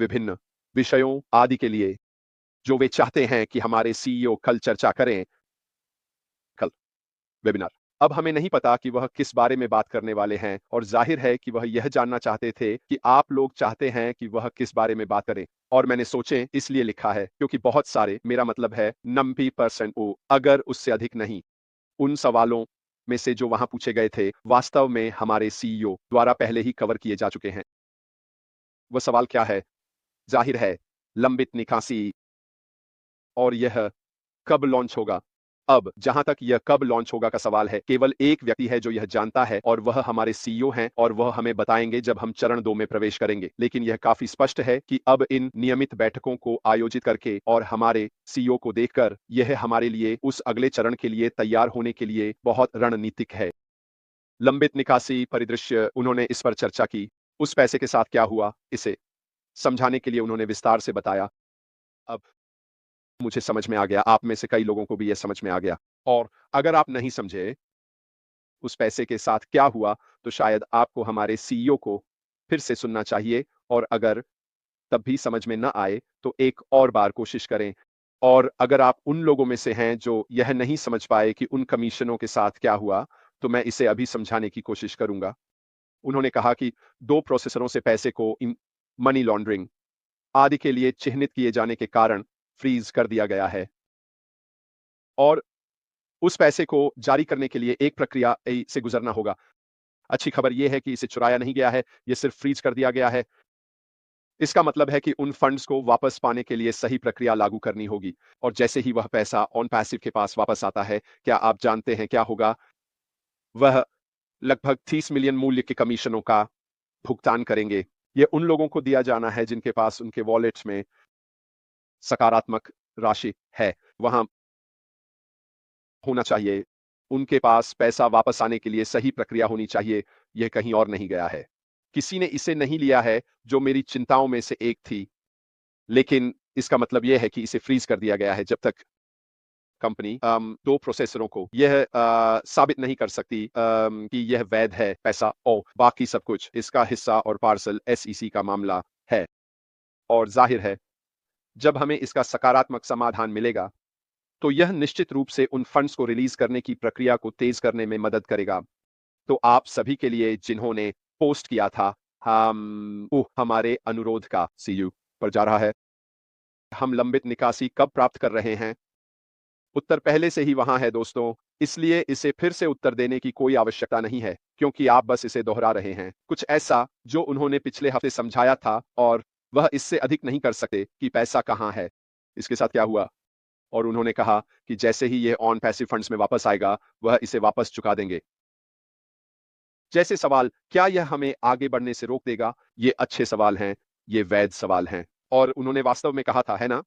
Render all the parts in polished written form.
विभिन्न विषयों आदि के लिए जो वे चाहते हैं कि हमारे सीईओ कल चर्चा करें। कल वेबिनार। अब हमें नहीं पता कि वह किस बारे में बात करने वाले हैं और जाहिर है कि वह यह जानना चाहते थे कि आप लोग चाहते हैं कि वह किस बारे में बात करें। और मैंने सोचे इसलिए लिखा है क्योंकि बहुत सारे, मेरा मतलब है 90% ओ अगर उससे अधिक नहीं, उन सवालों में से जो वहां पूछे गए थे वास्तव में हमारे सीईओ द्वारा पहले ही कवर किए जा चुके हैं। वह सवाल क्या है? जाहिर है, लंबित निकासी। और यह कब लॉन्च होगा? अब जहां तक यह कब लॉन्च होगा का सवाल है, केवल एक व्यक्ति है जो यह जानता है और वह हमारे सीईओ हैं और वह हमें बताएंगे जब हम चरण 2 में प्रवेश करेंगे। लेकिन यह काफी स्पष्ट है कि अब इन नियमित बैठकों को आयोजित करके और हमारे सीईओ को देखकर यह हमारे लिए उस अगले चरण के लिए तैयार होने के लिए बहुत रणनीतिक है। लंबित निकासी परिदृश्य, उन्होंने इस पर चर्चा की। उस पैसे के साथ क्या हुआ, इसे समझाने के लिए उन्होंने विस्तार से बताया। अब मुझे समझ में आ गया, आप में से कई लोगों को भी यह समझ में आ गया। और अगर आप नहीं समझे उस पैसे के साथ क्या हुआ, तो शायद आपको हमारे सीईओ को फिर से सुनना चाहिए और अगर तब भी समझ में ना आए, तो एक और बार कोशिश करें। और अगर आप उन लोगों में से हैं जो यह नहीं समझ पाए कि उन कमीशनों के साथ क्या हुआ, तो मैं इसे अभी समझाने की कोशिश करूंगा। उन्होंने कहा कि 2 प्रोसेसरों से पैसे को इन मनी लॉन्ड्रिंग आदि के लिए चिह्नित किए जाने के कारण फ्रीज कर दिया गया है। और उस पैसे को जारी करने के लिए एक प्रक्रिया से गुजरना होगा। अच्छी खबर यह है कि इसे चुराया नहीं गया है, यह सिर्फ फ्रीज कर दिया गया है। इसका मतलब है कि उन फंड्स को वापस पाने के लिए सही प्रक्रिया लागू करनी होगी। और जैसे ही वह पैसा ऑन पैसिव के पास वापस आता है, क्या आप जानते हैं क्या होगा? वह लगभग 30 मिलियन मूल्य के कमीशनों का भुगतान करेंगे। यह उन लोगों को दिया जाना है जिनके पास उनके वॉलेट्स में सकारात्मक राशि है। वहां होना चाहिए। उनके पास पैसा वापस आने के लिए सही प्रक्रिया होनी चाहिए। यह कहीं और नहीं गया है। किसी ने इसे नहीं लिया है, जो मेरी चिंताओं में से एक थी। लेकिन इसका मतलब यह है कि इसे फ्रीज कर दिया गया है जब तक कंपनी 2 प्रोसेसरों को यह साबित नहीं कर सकती कि यह वैध है पैसा और बाकी सब कुछ इसका हिस्सा और पार्सल एसईसी का मामला है। और जाहिर है, जब हमें इसका सकारात्मक समाधान मिलेगा, तो यह निश्चित रूप से उन फंड्स को रिलीज करने की प्रक्रिया को तेज करने में मदद करेगा। तो आप सभी के लिए जिन्होंने पोस्ट किया था, हमारे अनुरोध का सीयू पर जा रहा है। हम लंबित निकासी कब प्राप्त कर रहे हैं? उत्तर पहले से ही वहां है दोस्तों, इसलिए इसे फिर से उत्तर देने की कोई आवश्यकता नहीं है, क्योंकि आप बस इसे दोहरा रहे हैं। कुछ ऐसा जो उन्होंने पिछले हफ्ते समझाया था और वह इससे अधिक नहीं कर सकते कि पैसा कहां है। इसके साथ क्या हुआ? और उन्होंने कहा कि जैसे ही यह ऑन पैसिव फंड्स में वापस आएगा, वह इसे वापस चुका देंगे। जैसे सवाल, क्या यह हमें आगे बढ़ने से रोक देगा? ये अच्छे सवाल हैं, ये वैध सवाल हैं। और उन्होंने वास्तव में कहा था, है ना?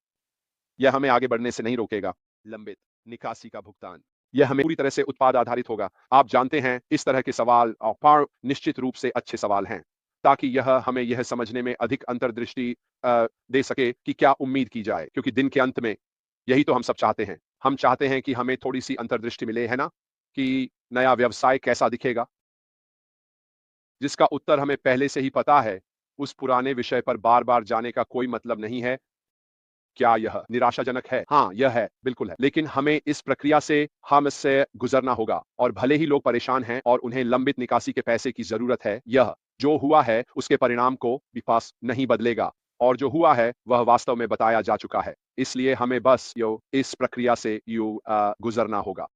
यह हमें आगे बढ़ने से नहीं रोकेगा। लंबित निकासी का भुगतान, यह हमें पूरी तरह से उत्पाद आधारित होगा। आप जानते हैं, इस तरह के सवाल और निश्चित रूप से अच्छे सवाल हैं, ताकि यह हमें यह समझने में अधिक अंतर्दृष्टि दे सके कि क्या उम्मीद की जाए, क्योंकि दिन के अंत में यही तो हम सब चाहते हैं। हम चाहते हैं कि हमें थोड़ी-सी अंतर्दृष्टि मिले, है ना? कि नया व्यवसाय कैसा दिखेगा? जिसका उत्तर हमें पहले से ही पता है, उस पुराने विषय पर बार-बार जाने का कोई मतलब नहीं है। क्या यह निराशाजनक है? हाँ, यह है, बिल्कुल है। लेकिन हमें इस प्रक्रिया से हम इससे गुजरना होगा और भले ही लोग परेशान हैं और उन्हें लंबित निकासी के पैसे की ज़रूरत है, यह जो हुआ है उसके परिणाम को विकास नहीं बदलेगा और जो हुआ है वह वास्तव में बताया जा चुका है। इसलिए हमें बस इस प्रक्रिया से गुजरना होगा।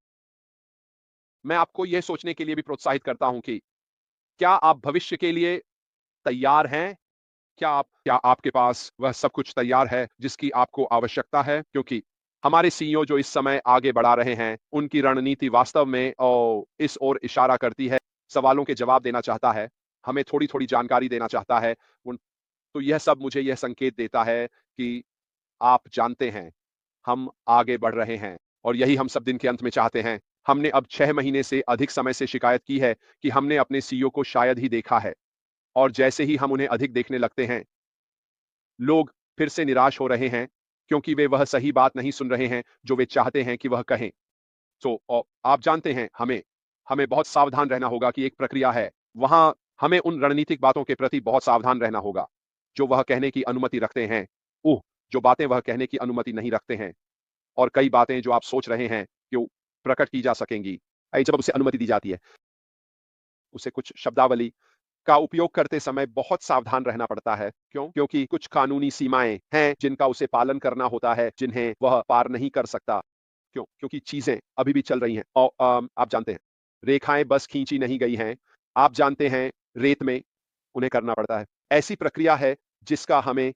मैं आपको यह सोचने के लिए भी प्रोत्साहित करता हूं कि क्या आप भविष्य के लिए तैयार हैं? क्या आपके पास वह सब कुछ तैयार है जिसकी आपको आवश्यकता है? क्योंकि हमारे सीईओ जो इस समय आगे बढ़ा रहे हैं, उनकी रणनीति वास्तव में इस ओर इशारा करती है, सवालों के जवाब देना चाहता है, हमें थोड़ी-थोड़ी जानकारी देना चाहता है। उन तो यह सब मुझे यह संकेत देता है कि आप जानते हैं, हम आगे बढ़ रहे हैं और यही हम सब दिन के अंत में चाहते हैं। हमने अब 6 महीने से अधिक समय से शिकायत की है कि हमने अपने सीईओ को शायद ही देखा है और जैसे ही हम उन्हें अधिक देखने लगते हैं, लोग फिर से निराश हो रहे हैं क्योंकि वे वह सही बात नहीं सुन रहे हैं जो वे चाहते हैं कि वह कहें। आप जानते हैं, हमें हमें बहुत सावधान रहना होगा कि एक प्रक्रिया है। वहाँ हमें उन रणनीतिक बातों के प्रति बहुत सावधान रहना होगा। जो वह कहने की अनुमति रखते हैं। ऊह! जो बातें वह कहने की अनुमति नहीं रखते हैं। और कई बातें जो आप सोच रहे हैं कि वो प्रकट की जा सकेंगी। जब उसे अनुमति दी जाती है, उसे कुछ शब्दावली का उपयोग करते समय बहुत सावधान रहना पड़ता है। क्यों? क्योंकि कुछ कानूनी सीमाएँ हैं जिनका उसे पालन करना होता है, जिन्हें वह पार नहीं कर सकता। क्यों? क्योंकि चीज़ें अभी भी चल रही हैं और आप जानते हैं, रेखाएँ बस खींची नहीं गई हैं। आप जानते हैं, रेत में उन्हें करना पड़ता है। ऐसी प्रक्रिया है जिसका हमें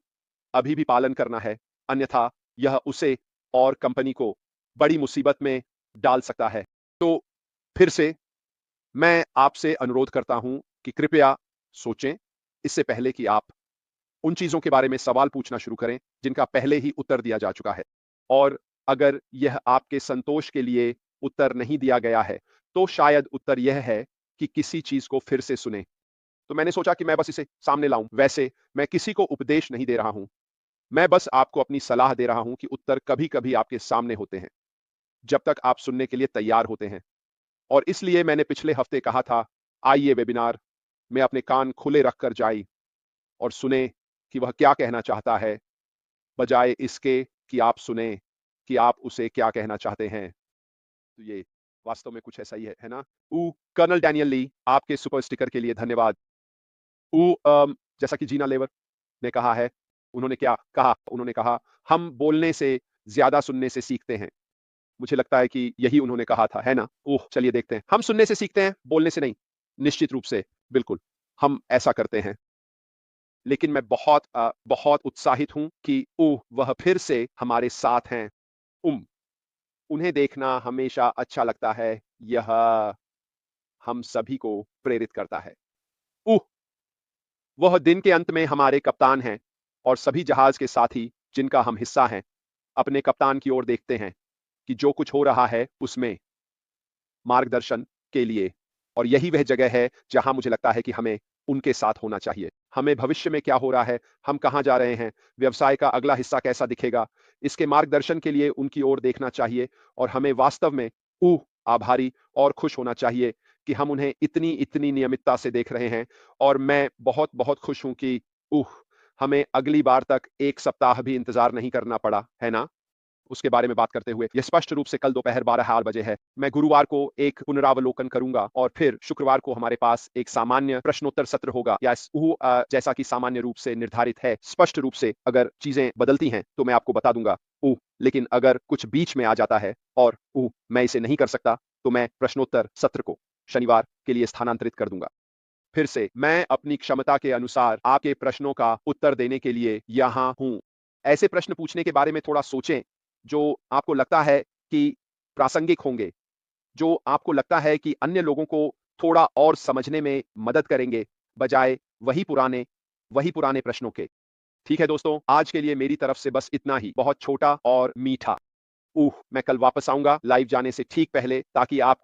अभी भी पालन करना है, अन्यथा यह उसे और कंपनी को बड़ी मुसीबत में डाल सकता है। तो फिर से मैं आपसे अनुरोध करता हूं कि कृपया सोचें, इससे पहले कि आप उन चीज़ों के बारे में सवाल पूछना शुरू करें, जिनका पहले ही उत्तर दिया जा चुका है। और अगर यह आपके संतोष के लिए उत्तर नहीं दिया गया है, तो शायद उत्तर यह है कि किसी चीज़ को फिर से सुनें। तो मैंने सोचा कि मैं बस इसे सामने लाऊँ। वैसे मैं किसी को उपदेश नहीं दे रहा हूँ। मैं बस आपको अपनी सलाह दे रहा हूँ कि उत्तर कभी-कभी आपके सामने होते हैं, जब तक आप सुनने के लिए तैयार होते हैं। और इसलिए मैंने पिछले हफ्ते कहा था, आइए वेबिनार में अपने कान खुले रखकर जाएँ और सुनें कि वह क्या कहना चाहता है, बजाए इसके कि आप सुनें कि आप उसे क्या कहना चाहते हैं। तो ये वास्तव में कुछ ऐसा ही है ना? कर्नल डैनियल ली, आपके सुपर स्टिकर के लिए धन्यवाद। जैसा कि जीना लेवर ने कहा है, उन्होंने क्या कहा? उन्होंने कहा, "हम बोलने से ज़्यादा सुनने से सीखते हैं।" मुझे लगता है कि यही उन्होंने कहा था, है ना? चलिए देखते हैं। हम सुनने से सीखते हैं, बोलने से नहीं। निश्चित रूप से, बिल्कुल, हम ऐसा करते हैं। लेकिन मैं बहुत उत्साहित हूँ कि वह फिर से हमारे साथ हैं। उन्हें देखना हमेशा अच्छा लगता है। यह हम सभी को प्रेरित करता है। उह! वह दिन के अंत में हमारे कप्तान हैं और सभी जहाज़ के साथी जिनका हम हिस्सा हैं, अपने कप्तान की ओर देखते हैं कि जो कुछ हो रहा है उसमें मार्गदर्शन के लिए। और यही वह जगह है जहां मुझे लगता है कि हमें उनके साथ होना चाहिए। हमें भविष्य में क्या हो रहा है, हम कहां जा रहे हैं, व्यवसाय का अगला हिस्सा कैसा दिखेगा, इसके मार्गदर्शन के लिए उनकी ओर देखना चाहिए। और हमें वास्तव में आभारी और खुश होना चाहिए कि हम उन्हें इतनी इतनी नियमितता से देख रहे हैं। और मैं बहुत बहुत खुश हूं कि हमें अगली बार तक 1 सप्ताह भी इंतजार नहीं करना पड़ा, है ना? उसके बारे में बात करते हुए, यह स्पष्ट रूप से कल दोपहर 12 बजे है। मैं गुरुवार को एक पुनरावलोकन करूँगा और फिर शुक्रवार को हमारे पास एक सामान्य प्रश्नोत्तर सत्र होगा या जैसा कि सामान्य रूप से निर्धारित है। स्पष्ट रूप से अगर चीज़ें बदलती हैं, तो मैं आपको बता दूँगा। लेकिन अगर कुछ बीच में आ जाता है और मैं इसे नहीं कर सकता, तो मैं प्रश्नोत्तर सत्र को शनिवार के लिए स्थानांतरित कर दूँगा। फिर से, मैं अपनी क्षमता के अनुसार आपके प्रश्नों का उत्तर देने के लिए यहाँ हूँ। ऐसे प्रश्न पूछने के बारे में थोड़ा सोचें, जो आपको लगता है कि प्रासंगिक होंगे, जो आपको लगता है कि अन्य लोगों को थोड़ा और समझने में मदद करेंगे, बजाय वही पुराने प्रश्नों के। ठीक है दोस्तों, आज के लिए मेरी तरफ से बस इतना ही, बहुत छोटा और मीठा। मैं कल वापस आऊँगा लाइव जाने से ठीक पहले, ताकि आपको